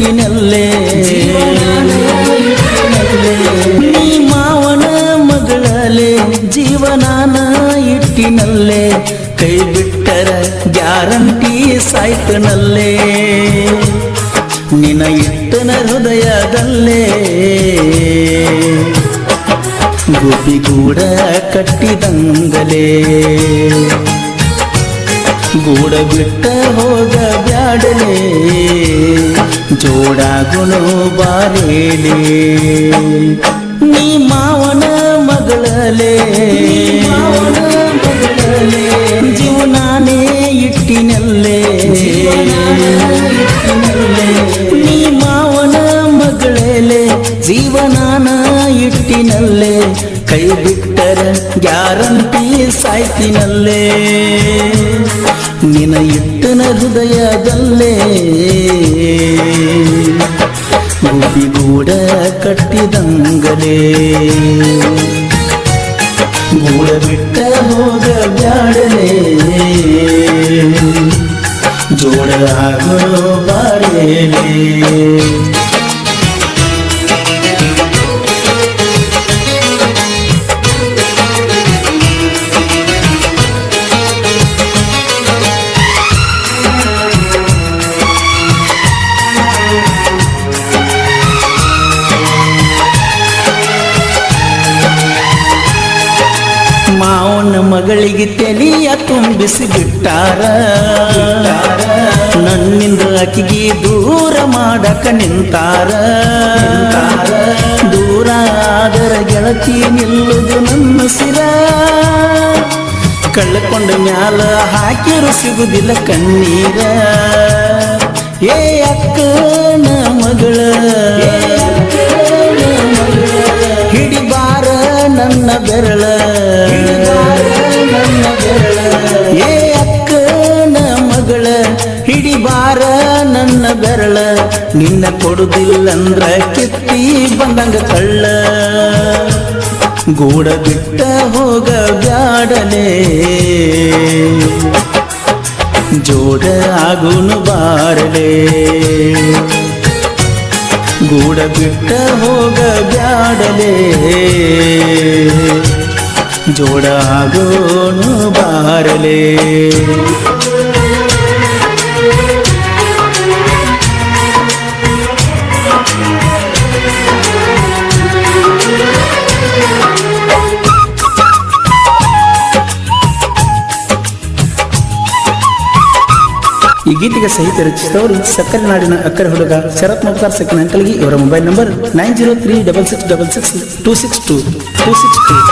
ಇಟ್ಟಿನಲ್ಲೇ ನೀ ಮಾವನ ಮಗಳಲೆ ಜೀವನಾನ ಇಟ್ಟಿನಲ್ಲೇ ಕೈ ಬಿಟ್ಟರ ಗ್ಯಾರಂಟಿ ಸಾಯ್ತನಲ್ಲೇ ನಿನ ಇಟ್ಟನ ಹೃದಯದಲ್ಲೇ ಗುಬ್ಬಿಗೂಡ ಕಟ್ಟಿದಂಗಲೇ ಗೂಡ ಬಿಟ್ಟ ಹೋಗ ಬ್ಯಾಡಲೇ ಜೋಡಾಗುಣೋ ಬಾರೇಲೇ ನೀ ಮಾವನ ಮಗಳಲೆ ಜೀವನಾನೇ ಇಟ್ಟಿನಲ್ಲೇ ನೀ ಮಾವನ ಮಗಳಲೆ ಜೀವನಾನ ಇಟ್ಟಿನಲ್ಲೇ ಕೈ ಬಿಟ್ಟರ ಗ್ಯಾರಂಟಿ ಸಾಯ್ತಿನಲ್ಲೇ ನಿನ ಇಟ್ಟನ ಹೃದಯದಲ್ಲೇ ಗುಬ್ಬಿಗೂಡ ಕಟ್ಟಿದಂಗಲೇ ಗೂಡ ಬಿಟ್ಟ ಹೋಗ ಬ್ಯಾಡಲೇ ಜೋಡ ಆಗೋ ಬಾರೇಲೇ ಮಾವನ ಮಗಳಿಗೆ ತೆಲಿಯ ತುಂಬಿಸಿ ಬಿಟ್ಟಾರ ನನ್ನಿಂದ ಆಕಿಗೆ ದೂರ ಮಾಡಕ ನಿಂತಾರ ದೂರ ಆದರ ಗೆಳತಿ ನಿಲ್ಲುದು ನನ್ನ ಸಿರ ಕಳ್ಳಕೊಂಡ ಮ್ಯಾಲ ಹಾಕಿರು ಸಿಗುದಿಲ್ಲ ಕಣ್ಣೀರ ಏ ಅಕ್ಕನ ಮಗಳ ಹಿಡಿಬಾರ ನನ್ನ ಬೆರಳ ಏ ಅಕ್ಕನ ಮಗಳ ಹಿಡಿಬಾರ ನನ್ನ ಬೆರಳ ನಿನ್ನ ಕೊಡುದಿಲ್ಲಂದ್ರ ಕಿತ್ತಿ ಬಂದಂಗ ಕಳ್ಳ ಗೂಡ ಬಿಟ್ಟ ಹೋಗ ಬ್ಯಾಡಲೇ ಜೋಡ ಆಗುನು ಬಾರಲೇ ಗೂಡ ಬಿಟ್ಟ ಹೋಗ ಬ್ಯಾಡಲೇ ಜೋಡ ಆಗೋನು ಬಾರಲೇ ಈ ಗೀತೆಗೆ ಸಾಹಿತ್ಯ ರಚಿಸಿದವರು ಸಕ್ಕರೆ ನಾಡಿನ ಅಕ್ಕರೆ ಹುಡುಗ ಶರತ್ ಮುಖ್ತಾರ್ ಸೆಕೆಂಡ್ ಅಂಕಲ್ಗಿ ಇವರ ಮೊಬೈಲ್ ನಂಬರ್ 9036662662.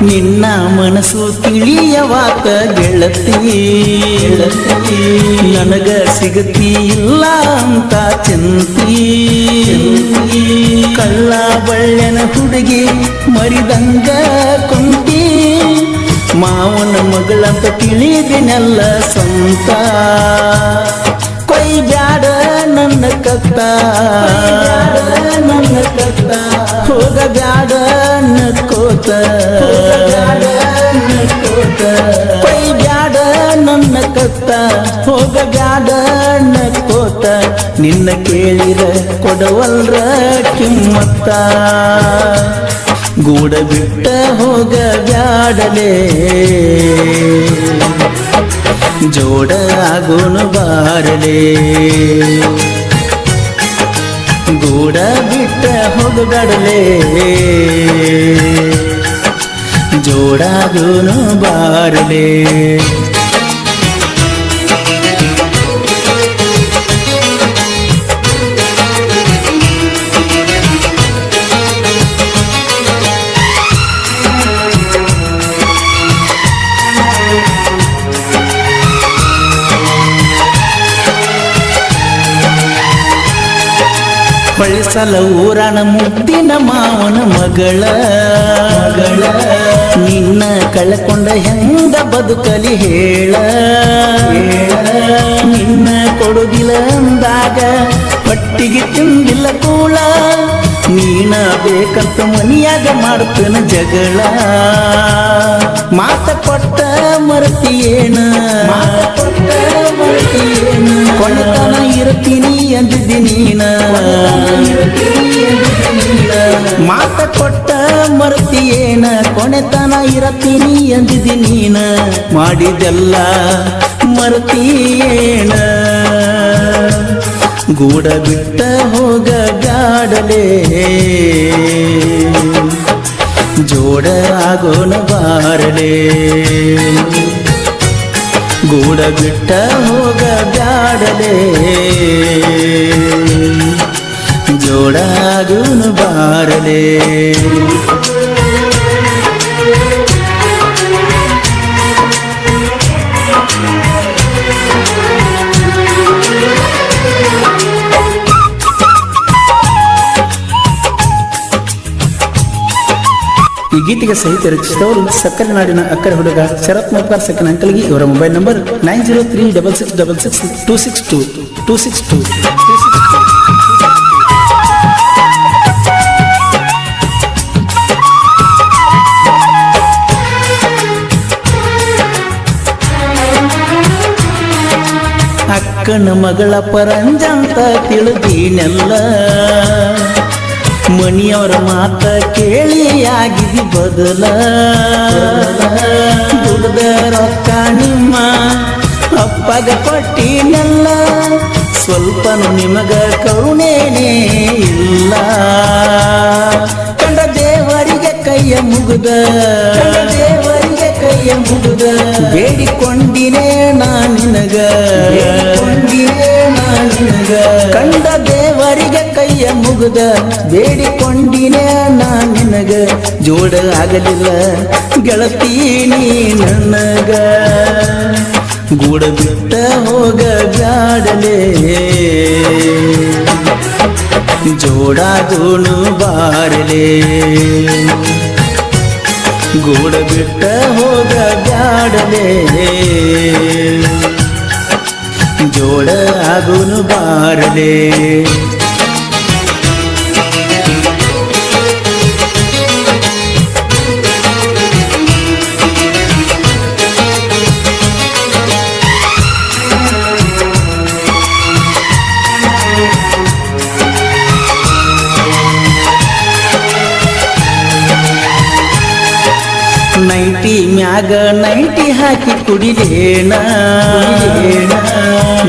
ನಿನ್ನ ಮನಸ್ಸು ತಿಳಿಯವಾತ ಗೆಳತಿ ನನಗ ಸಿಗತಿ ಇಲ್ಲ ಅಂತ ಚಿಂತಿ ಕಳ್ಳ ಬಳ್ಳೆನ ಹುಡುಗಿ ಮರಿದಂಗ ಕುಂತಿ ಮಾವನ ಮಗಳಂತ ತಿಳಿದಿನೆಲ್ಲ ಸ್ವಂತ ಕೊಯ್ ಬ್ಯಾಡ ನನ್ನ ಕತ್ತ ಹೋಗ ಬ್ಯಾಡ ನಕ್ಕೋತ ಕೊಯ್ ಬ್ಯಾಡ ನನ್ನ ಕತ್ತ ಹೋಗ ಬ್ಯಾಡ ನಕ್ಕೋತ ನಿನ್ನ ಕೇಳಿರ ಕೊಡವಲ್ರ ಕಿಮ್ಮತ್ತ ಗೂಡ ಬಿಟ್ಟ ಹೋಗ ಬ್ಯಾಡಲೇ ಜೋಡ ಆಗೋನು ಬಾರಲೇ ಗೂಡ ಬಿಟ್ಟ ಹೋಗಬೇಡಲೇ ಜೋಡಾಗೋನು ಬಾರಲೇ ಹೊಳಿಸಲ ಊರನ ಮುದ್ದಿನ ಮಾವನ ಮಗಳ ನಿನ್ನ ಕಳ್ಕೊಂಡ ಹೆಂಗ ಬದುಕಲಿ ಹೇಳ ನಿನ್ನ ಕೊಡುದಿಲ್ಲ ಅಂದಾಗ ಹೊಟ್ಟಿಗೆ ತಿಂದಿಲ್ಲ ಕೂಳ ನೀನ ಬೇಕಂತ ಮನಿಯಾಗ ಮಾಡ್ತನ ಜಗಳ ಮಾತ ಕೊಟ್ಟ ಮರತಿಯೇನ ಕೊನೆತನ ಇರ್ತೀನಿ ಅಂದಿದ್ದಿ ನೀನ ಮಾತ ಕೊಟ್ಟ ಮರತಿಯೇನ ಕೊನೆತನ ಇರತೀನಿ ಅಂದಿದ್ದಿ ನೀನ ಮಾಡಿದೆಲ್ಲ ಮರತಿಯೇನ ಗೂಡ ಬಿಟ್ಟ ಹೋಗ ಬ್ಯಾಡಲೇ ಜೋಡ ಆಗೋಣ ಬಾರಲೇ ಗೂಡ ಬಿಟ್ಟ ಹೋಗ ಬ್ಯಾಡಲೇ ಜೋಡ ಆಗೋಣ ಬಾರಲೇ ಈ ಗೀತೆಗೆ ಸಾಹಿತ್ಯ ರಚಿಸಿದವರು ಸಕ್ಕರೆ ನಾಡಿನ ಅಕ್ಕರೆ ಹುಡುಗ ಶರತ್ ಮೋಪ್ಕಾರ್ ಸೆಕೆಂಡ್ ಅಂಕಲ್ಗೆ ಇವರ ಮೊಬೈಲ್ ನಂಬರ್ 9036662662. ಅಕ್ಕನ ಮಗಳ ಪರಂಜಂತ ತಿಳಿದೀನೆಲ್ಲ ಮಣಿಯವರ ಮಾತ ಕೇಳಿ ಆಗಿದಿ ಬದಲ ದುಡ್ದ ರೊಕ್ಕ ನಿಮ್ಮ ಅಪ್ಪಗ ಕೊಟ್ಟಿನೆಲ್ಲ ಸ್ವಲ್ಪನು ನಿಮಗ ಕರುಣೇನೇ ಇಲ್ಲ ಕಂಡ ದೇವರಿಗೆ ಕೈಯ ಮುಗುದ ಬೇಡಿಕೊಂಡಿನೇ ನಿನಗ ಕಂಡ ದೇವರಿಗೆ ಕೈಯ ಮುಗುದ ಬೇಡಿಕೊಂಡಿನೇ ನಿನಗ ಜೋಡ ಆಗಲಿಲ್ಲ ಗೆಳತೀನಿ ನನಗ ಗೂಡ ಬಿಟ್ಟ ಹೋಗ ಬ್ಯಾಡಲೇ ಜೋಡಾಗೋನು ಬಾರಲೇ ಗೂಡ ಬಿಟ್ಟ ಹೋಗ ಬ್ಯಾಡಲೇ ಜೋಡ ಆಗೋನು ಬಾರಲೇ ನೈಟಿ ಮ್ಯಾಗ ನೈಟಿ ಹಾಕಿ ಕುಡಿಲೇಣ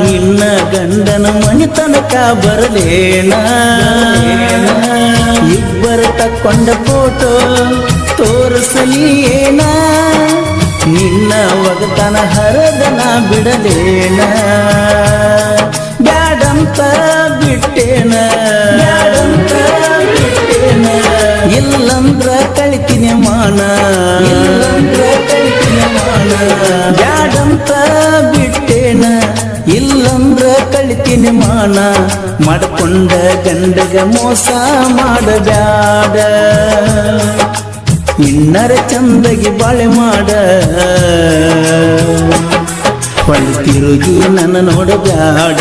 ನಿನ್ನ ಗಂಡನ ಮನೆ ತನಕ ಬರಲೇಣ ಇಬ್ಬರ ತಕ್ಕೊಂಡ ಫೋಟೋ ತೋರಿಸಲಿಯೇನ ನಿನ್ನ ಒಗತನ ಹರದನ ಬಿಡಲೇಣ ಬ್ಯಾಡಂತ ಬಿಟ್ಟೇನ ಇಲ್ಲಂದ್ರ ಕಳಿತೀನಿ ಮಾನ ಬ್ಯಾಡಂತ ಬಿಟ್ಟೇನ ಇಲ್ಲಂದ್ರ ಕಳಿತೀನಿ ಮಾನ ಮಾಡ್ಕೊಂಡ ಗಂಡಗ ಮೋಸ ಮಾಡಬ್ಯಾಡ ಇನ್ನರ ಚಂದಗಿ ಬಾಳೆ ಮಾಡ ಹೊಳ್ಳಿ ತಿರುಗಿ ನನ್ನ ನೋಡಬ್ಯಾಡ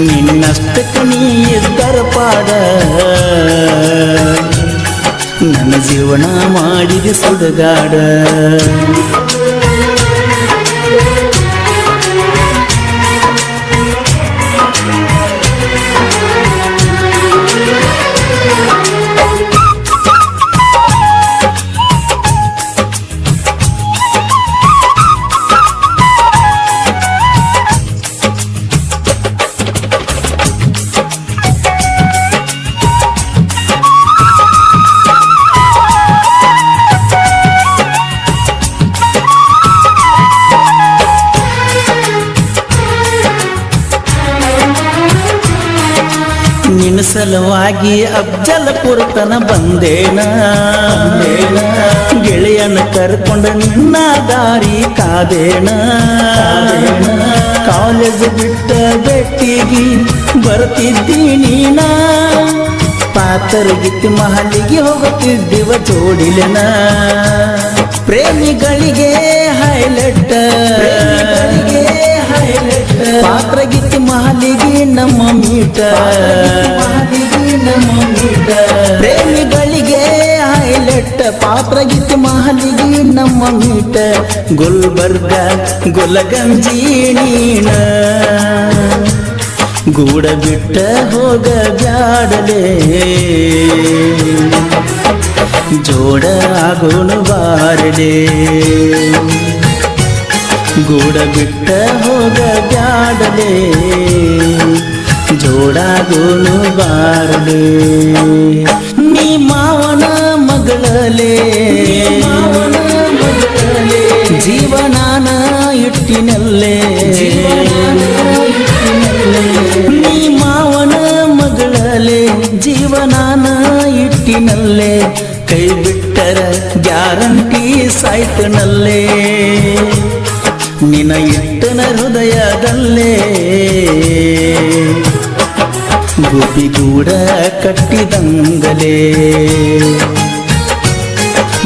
ನಿನ್ನಷ್ಟಕ್ಕೆ ನೀ ಇದ್ದರ ಪಾಡ ನನ್ನ ಜೀವನ ಮಾಡಿದ ಸುಡಗಾಡ ನಿನ್ನ ಸಲುವಾಗಿ ಅಫ್ಜಲ್ಪುರತನ ಬಂದೇನ ಗೆಳೆಯನ ಕರ್ಕೊಂಡ ನಿನ್ನ ದಾರಿ ಕಾದೇನ ಕಾಲೇಜ್ ಬಿಟ್ಟ ಬೆಟ್ಟಿಗೆ ಬರ್ತಿದ್ದಿ ನೀನ ಪಾತರಗಿತ್ತಿ ಮಹಲಿಗೆ ಹೋಗುತ್ತಿದ್ದೀವ ಜೋಡಿಲೆನ ಪ್ರೇಮಿಗಳಿಗೆ ಹೈಲೈಟ್ ಪಾತ್ರಗಿತ್ತಿ ಮಾಲಿಗೆ ನಮ್ಮ ಮೀಟ ಪ್ರೇಮಿಗಳಿಗೆ ಹೈಲೈಟ್ ಪಾತ್ರಗಿತ್ತಿ ಮಾಲಿಗೆ ನಮ್ಮ ಮೀಟ ಗುಲ್ಬರ್ಗ ಗುಲಗಂಜಿ ನೀನ ಗೂಡ ಬಿಟ್ಟ ಹೋಗ ಬ್ಯಾಡಲೇ ಜೋಡ ಆಗೋನು ಬಾರಲೇ ಗೂಡ ಬಿಟ್ಟ ಹೋಗ ಬ್ಯಾಡಲೇ ಜೋಡಾಗೋನು ಬಾರಲೇ ನೀ ಮಾವನ ಮಗಳಲೇ ಜೀವನಾನ ಇಟ್ಟಿನಲ್ಲೇ ನೀ ಮಾವನ ಮಗಳಲೇ ಜೀವನಾನ ಇಟ್ಟಿನಲ್ಲೇ ಕೈ ಬಿಟ್ಟರ ಗ್ಯಾರಂಟಿ ಸಾಯ್ತನಲ್ಲೇ ನಿನ ಇಟ್ಟನ ಹೃದಯದಲ್ಲೇ ಗುಬ್ಬಿಗೂಡ ಕಟ್ಟಿದಂಗಲೇ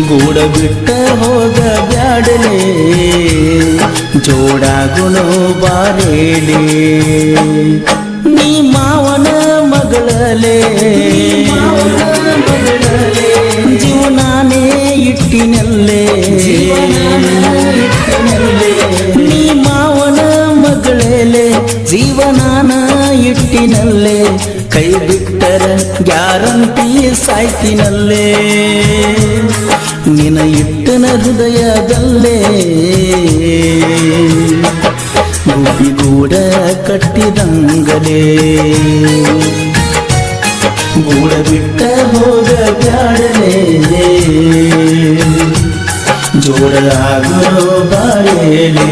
ಗೂಡ ಬಿಟ್ಟ ಹೋಗ ಬ್ಯಾಡಲೇ ಜೋಡಾಗುಣೋ ಬಾರೇಲೇ ನೀ ಮಾವನ ಮಗಳಲೇ ಜೀವನಾನೇ ಇಟ್ಟಿನಲ್ಲೇ ನೀ ಮಾವನ ಮಗಳೇ ಜೀವನಾನ ಇಟ್ಟಿನಲ್ಲೇ ಕೈ ಬಿಟ್ಟರ ಗ್ಯಾರಂಟಿ ಸಾಯ್ತಿನಲ್ಲೇ ನಿನ ಇಟ್ಟನ ಹೃದಯದಲ್ಲೇ ಗುಬ್ಬಿಗೂಡ ಕಟ್ಟಿದಂಗಲೇ ಗೂಡ ಬಿಟ್ಟ ಹೋಗ ಬ್ಯಾಡಲೇ ಜೋಡ ಆಗೋ ಬಾರೇಲೇ